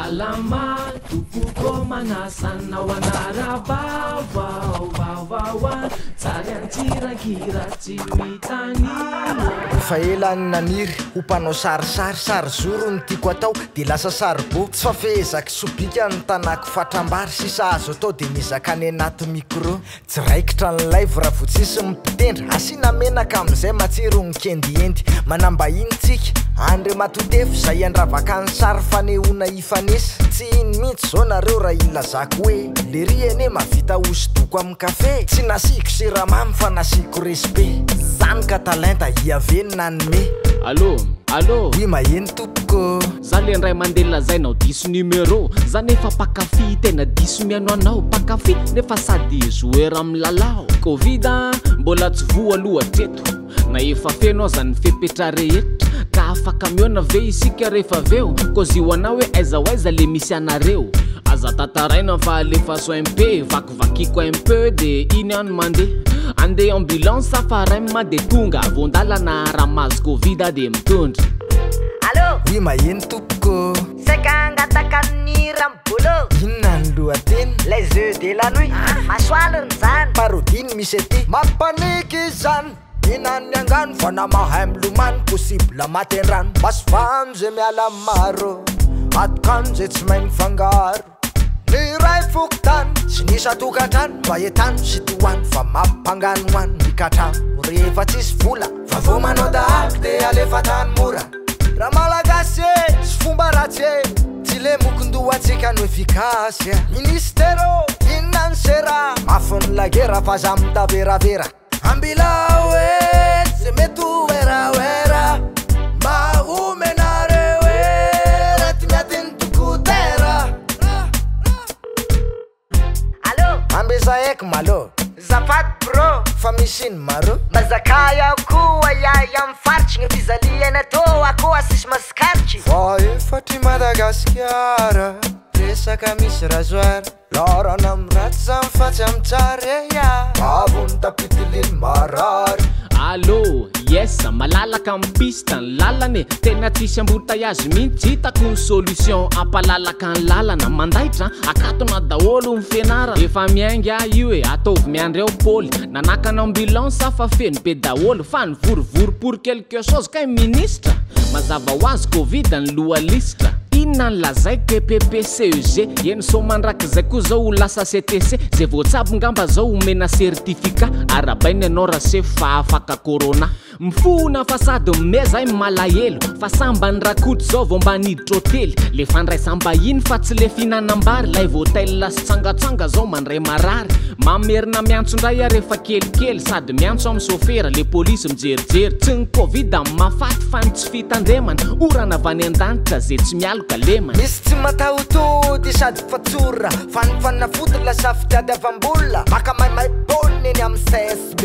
salama tukuko manasana wanarabavaovaovaoa tsary antsirakira tsy mitany fa elany naniry ho mpanao sarisary zoro ny tiako atao de lasa saribô tsy fa fezaky sobika ny tanako fatrambary sisa azo atao de mizaka any anaty micro tsy raikitra ny live raha votsisy mipitendra asina menaka am'izay matsiro ny kendiendy manambahiny-tsika andre matotefo zay andravaka ny sary fanehoana ifanesy tsy iny mihitsy zao nareo raha ilazako hoe le riene mavita hosodoko amin'ny kafe tsy nasiko siramamy fa nasiko respect zany ka talenta hiavenina nyme allo i maheny tompoko za le ndray mandeha lazainao diso numero za nefa pakafy tena diso miano anao pakafy nefa sady joueur amin'ny lalao covid mbola tsy voa lohatreto na efa fenao zany fepetra rehetra ka afaka miona ve isika rehefa aveo kozy ho anao hoe aiza le misy anareo aza tataraina fa alefa so un peu vakivakiko un peu de iny any mandeha andeha ambulance safarama de tonga vondalana ramazy covid de mitondra allo i maheny tompoko sekangatakany rambolo inona ny lohateny les œufs de la nuit masoaliny zany parodiny misy aty mampaniky zany inany angano fa namahay milomany possible matendrano basy vano zay miala maro atokano zay tsy mainy fangaro ny ray fokotany sy nisa tokantrano mba etano sy toany fa mampangano hoany mikatrano rehefa tsisy vola fa vo manao dahako de alefa tany mora raha malagasy sy fomba ratsy tsy le mokondohatsika no efikasy ministero inona ny sera mafiny lagera fa za mitaveravera ambilao ze mety wera mahumenare wera tinyatiny tokotera allo ambeza eky malo zafady bro fa misy iny maro mazaka yaho koa yaya amy faritry gny fizaliana tô akoa sisy masikaritry fa efatry madagasikara resaka misy razoara larana amy ratsy zany fatsy amy tsary ya avony tapitiliny marary allo yes malalaka amy pista ny lalany tena tsisy embouteillage mihitsy hitako ny solution ampalalaka ny lalana mandaitra akatona daholo ny fianara efa miainga io e ataovy miandreo pôly nanaka ny ambulance fa feno be daholo fa ny vorovory pour quelque chose kay ministre mazava ho azy covid ny loha listra inona ny lazaiko PPCEG eny somandraky zay koa zao ho lasa CTC zay voatsabo ngamba zao homena certificat arabainy anao rase fa afaka corona mifona fa sady meza malahelo fa sambany rakoto zao vao mba niditra hotely le fandraisam-bahiny fa tsy le finanam-bary lay votel lasy tsangatsanga zao mandray marary mamerina miantsondray a rehefa kelikely sady miantso amy sofera le polisy mijerijery tsy ny covid mafaty fa ny tsy fitandremana orana vany an-danitra zay tsy mialoka lemana misy tsy matahotody sady fatsora fanifanafody lasa fitiady avam-bola maka maimay bôny eny amy CSB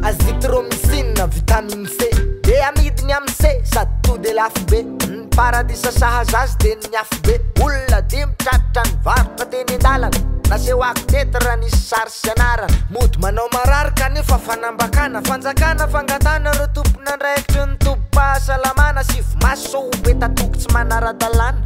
azitromycine vitamine C de amidiny amy C sady to de lafo be ny paradisa sahazazy de ny afo be olona de mitratra ny varotra teny an-dalana nasehoako tety raha nisy sary sy anarana mody manao marary kanefa fanambakana fanjakana fangatana reo tomponandraikitry ny tompo-pahasalamana sy vomaso ho be tatoky tsy manara-dalàna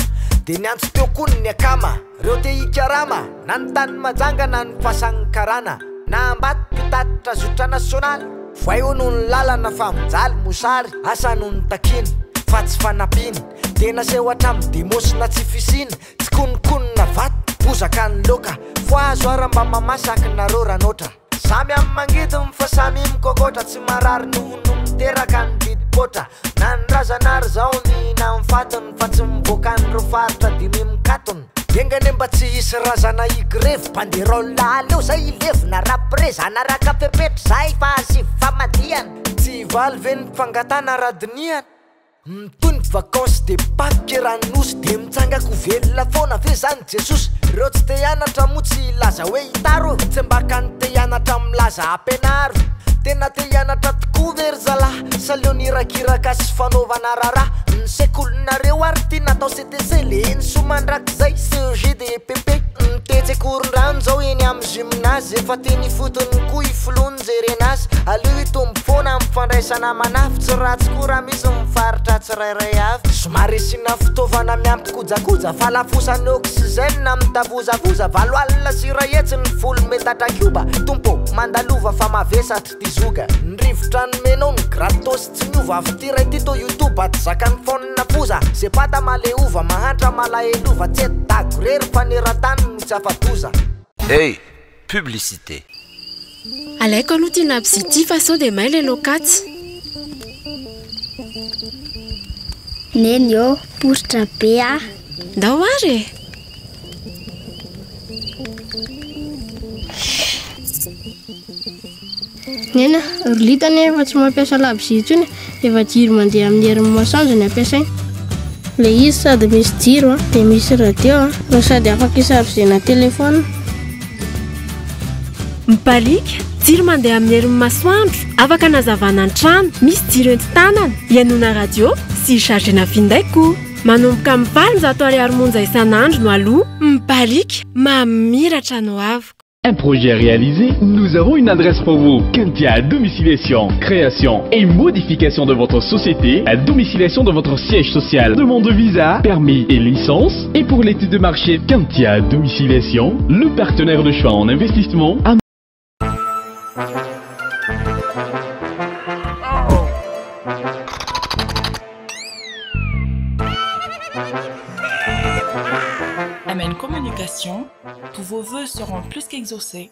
de niantso teo koa ny akama reo te ikarama na ny tany majanga na ny fasagny karana na ambaty mpitatitra zotra nasionaly voay ho noho ny lalana fa mijaly mosary asa noho ny takiny fa tsy fanapiny tena sehoatra amy demosina tsy fisiny tsy konikonina vaty bozaka ny loka fo azo ara mba mamasaky nareo ranotra samy amy mangidiny fa samy mikokotra tsy marary nohono miteraka ny didipotra na ny razanary zao nina mifatony fa tsy mivoaka nyro faritra dimy mikatony engane mba tsy hisy razana igrevy mpanderolala eo zay ilevina rapreza naraka pepetra zay fa asy famadiany tsy valy ve ny fangatana radiniany mitony vacance de paky ranosy de mitsangako velona foana ve zany jesosy reo tsy te hianatra mo tsy laza hoe hitaro tsy mbaka ny te hianatra milaza ampianaro tena te hianatra kovery zalahy salion'irakiraka sy fanaovana raraha ny sekolinareo ary ty natao CTC le eny somandrakizay CEGDPP tetsekoron-drano zao eny amin'ny gymnase efa teny fotony koa ifilony jerenazy aleo itombo foana amin'ny fandraisana manafy tsy ratsy koa misy mifaritra tsirairay avy somary sina fitaovana miampy kojakoja fa lafosany oxygène amin'ny tavozavoza valo alina sira etsiny folo metatra kioba tompo mandalova fa mavesatry ty zoga ny rivotra nomenao ny gratos tsy miova avy ty ray ty to youtube aty zakany fonina foza ze pata maleova mahantra malaelova tsy etago rery faneran-tany no tsy afatoza. Hey, publicité. Alaiko aloha ty nampizity fa sao de may le lokatsy. Neny eo positra be a. Ndao ary e. Nena, rolitany efa tsy mampiasa labozity iny efa jiro mandeha amin'ny herin'ny masoandro ny ampiasaina. Le izy sady misy jiro dia misy radio no sady afaka isarozena telefona. Mipalika, jiro mandeha amin'ny herin'ny masoandro, afaka nazavana an-trano, misy jiro enti-tanana, ianona radio sy chargena finday koa. Manomboka amin'ny 20 ariary monja isan'andro no aloha. Mipalika, mamiratra no avoko. Un projet réalisé, nous avons une adresse pour vous. Kentia Domiciliation, création et modification de votre société, à domiciliation de votre siège social, demande de visa, permis et licence. Et pour l'étude de marché Kentia Domiciliation, le partenaire de choix en investissement. Amen Communication, tous vos vœux seront plus qu'exaucés.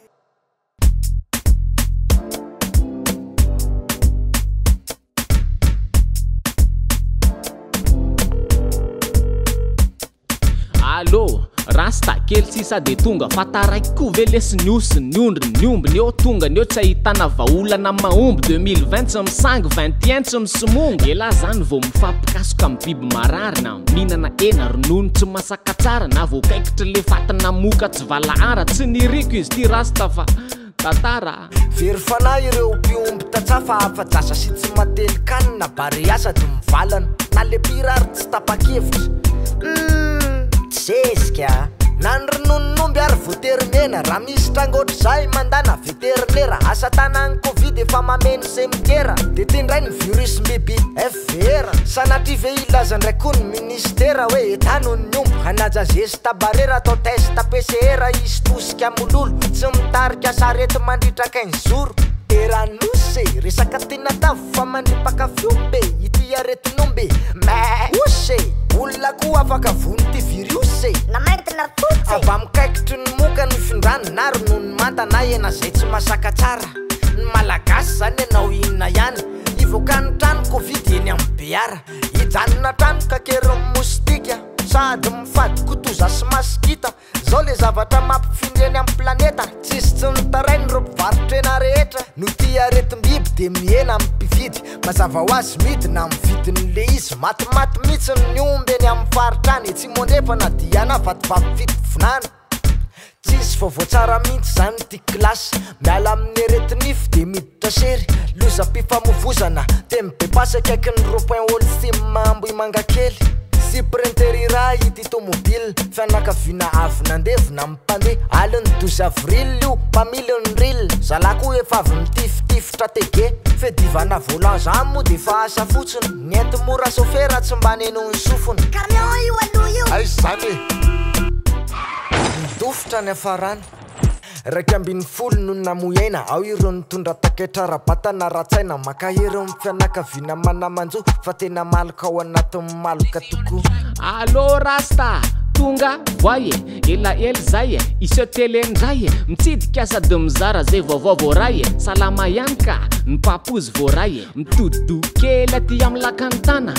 Allô, rasta kely sisa de tonga fataraiky koa ve lesy niosy niondry niombiny eo tonga ny eo tsy ahitana vaolana mahomby 2020 tsy misangy 21 tsy misimonga ela zany vao mifampikasoka amin'ny biby mararina mihinana hena ronono tsy masaka tsara na voakaikitry le fatina moka tsy valahara tsy niriko izy ty rasta fa tatara very fanahy ireo mpiomby tatsafa afa-jasa sy tsy mately kanina bare asa ty mivalana na le pirary tsy tapa-kevitra zezika na ny rononomby ary voatery mena raha misy trangoatra zay mandana veterinera asa tanany covid efa mameno semitera de tindray ny virus mbibi fr sanatry ve ilaza ndray koa ny ministera hoe etano ny omby hanaja zesy tabarera atao testa PCR izy tosika mololo tsy mitarika sarety mandritra 15 jours eranosy resaka tena tavo fa mandripaka fiombe ity aretinombe ma osy olona koa afaka vony ty virus namaintina fotsy avy amikaikitry ny moka ny findrany na ronono manta na ena zay tsy masaka tsara ny malagasy zany ianao inona ihany ivoaka ny trano covid eny amin'ny beara hijanona trano kakeriny mostika sady mifady kotoza sy masikita zao le zavatra mampifindreny amin'ny planeta tsisy tsy nitarainy ro mpivarotrena rehetra no ty aretim-biby de mihena amin'ny mpividy mazava ho azy midina amin'ny vidin'le izy matimaty mihitsy ny omby eny amin'ny faritrany tsy mondrefana diana vatovavy tsisy vaovao tsara mihitsy zany ty klasy miala amin'ny aretinify de miditra sery loza-pifamovozana de mibepasy akaiky ny ropoin olo sy mambo imangakely sy printery raha ity tomobile fianakaviana avy nandevina mipande aliny 12 avril io mpamily ny ril zalako efa avy mitifitifitra tege fedivana volant zany moa de fa asa fotsiny ny enti mora sofera tsy mba neno ny sofony camion io aloha io ay zany midofitra ny afarany raiky ambin'ny folo no namoiaina ao ireo nitondra taketra rabatana ratsaina maka ireo mifianakaviana manamanjo fa tena maloka ao anatin'ny maloka tokoa. Allô rasta tonga voye elaela zay iseo telendray mitsidika sady mizara zay vaovao voaray salama ihany ka ny papozy voaray mitodokely aty amin'ny lakantana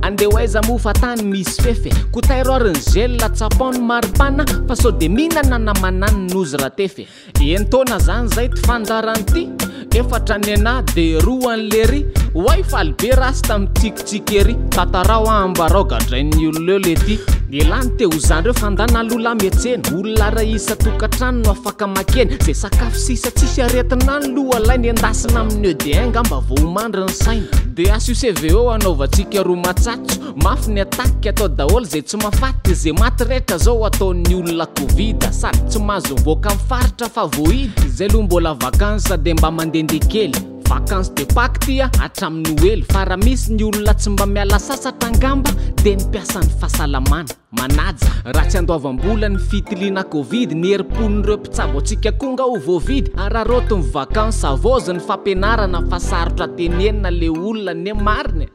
ande waiza mufa tany misy fefe kutairoriny zela tsapony maripana fa so de minana namanany nozy ratefe entona zany zay ty fandaranty efatra nena de roan leri way falbe rasta mitikitsiky ery tatarao ambarao gadrainy ololeo lety elany teo zandreo fandana lola mietseny olona ra isa tokatrano no afaka makeny zay sakafo sisa tsisy aretina ny loha lainy endasina amin'ny EDN mba vao mandry ny saina dia ASUCVO anaovantsika roa matsatso mafy ny ataky atao daholo zay tsy mafaty zay maty rehetra zao ataon'ny olona covid sady tsy mahazo mivoaka amin'ny faritra fa voidy zay loha mbola vakansa dia mba mandendeha kely vacances de Pâques tia hatramin'ny Noely fa raha misy ny olona tsy mba miala sasatra angamba dia ny mpiasan'ny fahasalamana manaja raha tsy andoavam-bola ny fitiliana covid ny herim-pon'ireo mpitsabo antsika konga ho voavidy araroto ny vacances avozy ny fampianarana fa sarotra tenenina le olona ny mariny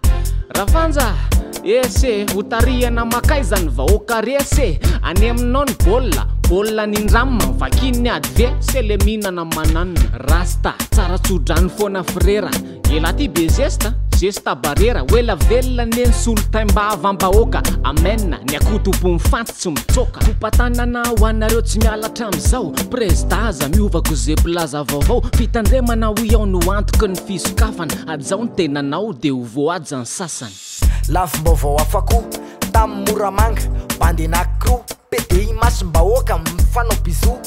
rafanja ese hotarihana makay zany vahoaka rese any aminao ny baolina nindrama vakiny ady ve se le mihinana mananina rasta tsara tsodrany foana frera ela ty be zesta barera oela velona neny solo-taimba avambahoaka amena ny akotopo mifanty tsy mitsoka kompatanana ho anareo tsy mialatra am'izao presdaza miovako zay plaza vaovao fitandremana ho iaho no antoky ny fisokafana adzao ny tenanao dia ho voaja ny sasany lafim-baovao afako tamin'ny Moramanga bandenakiro pedi masim-bahoaka mifanao bizo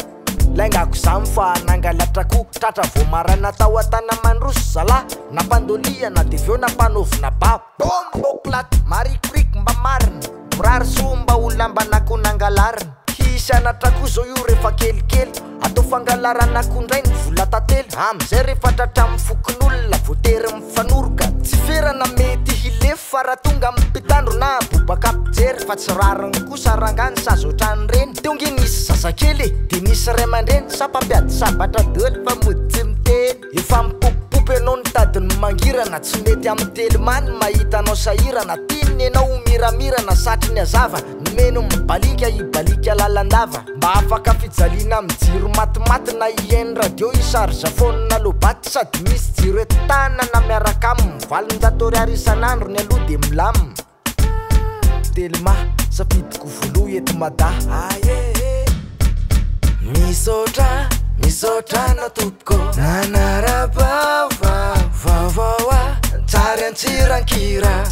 laingako zamy fa nangalatrako tratra voamarana tao atana mandroso zala nampandolia na deveo nampanovina ba bomboklat marikoriky mba marina mirary so mba olona mbanako nangalarina hisanatrako zao io rehefa kelikely atao fangalarana-ko ndray ny vola tately am'izay rehefa tratra amin'ny fokon'olona voatery mifanoroka tsy ferana mety hilefo fa raha tonga mipitandro na bobaka mpijery fa tsy rariny kosa rangany sazotrany reny teonge nisy zazakely dia nisy ray aman-dreny sapampiady sabatra dely fa mody tsy miteny efa mipopopopy anao ny tadiny mangirana tsy mety amin'ny telomany mahita anao sahirana tininy anao miramirana satry ny azava nomeno mibalika ibalika lalandava mba afaka fijaliana amin'ny jiro matimaty na iainy radio isarza fonina lobaty sady misy jiro etanana miaraka aminy valonjatoriary isan'andro ny aloha dia milamina telma safidiko volo eto mada misotra na topoko nanarabava vaovaoa tsary antsirankira